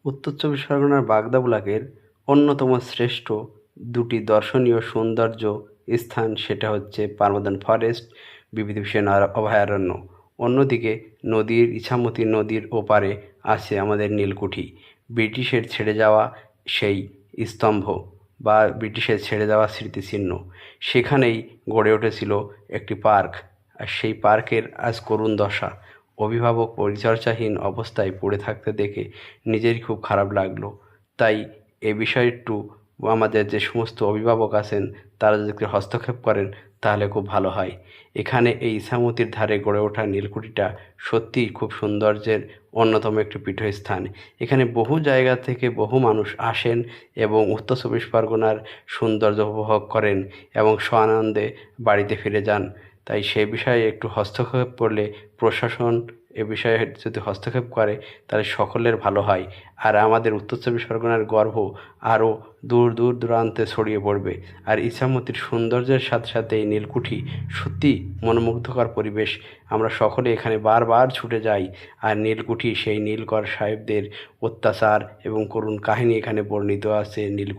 উত্তর চব্বিশ পরগনার বাগদা ব্লকের অন্যতম শ্রেষ্ঠ দুটি দর্শনীয় সৌন্দর্য স্থান, সেটা হচ্ছে পারমদন ফরেস্ট, বিভূতিভূষণ অভয়ারণ্য। অন্যদিকে ইছামতি নদীর ওপারে আছে আমাদের নীলকুঠি, ব্রিটিশের ছেড়ে যাওয়া সেই স্তম্ভ বা ব্রিটিশের ছেড়ে যাওয়া স্মৃতিচিহ্ন। সেখানেই গড়ে উঠেছিল একটি পার্ক, আর সেই পার্কের আজ করুণ দশা। অভিভাবক পরিচর্যাহীন অবস্থায় পড়ে থাকতে দেখে নিজেরই খুব খারাপ লাগলো। তাই এ বিষয়ে একটু আমাদের যে সমস্ত অভিভাবক আছেন তারা যদি একটু হস্তক্ষেপ করেন তাহলে খুব ভালো হয়। এখানে এই ইছামতির ধারে গড়ে ওঠা নীলকুঠিটা সত্যিই খুব সৌন্দর্যের অন্যতম একটি পীঠস্থান। এখানে বহু জায়গা থেকে বহু মানুষ আসেন এবং উত্তর চব্বিশ পরগনার সৌন্দর্য উপভোগ করেন এবং স্বানন্দে বাড়িতে ফিরে যান। তাই সে বিষয়ে একটু হস্তক্ষেপ করলে, প্রশাসন এ বিষয়ে যদি হস্তক্ষেপ করে তাহলে সকলের ভালো হয়। আর আমাদের উত্তর চব্বিশ পরগনার গর্ব আরও দূর দূর দূরান্তে ছড়িয়ে পড়বে। আর ইছামতির সৌন্দর্যের সাথে সাথে এই নীলকুঠি সত্যি মনোমুগ্ধকর পরিবেশ। আমরা সকলে এখানে বারবার ছুটে যাই। আর নীলকুঠি সেই নীলকর সাহেবদের অত্যাচার এবং করুণ কাহিনী এখানে বর্ণিত আছে। নীলকুঠি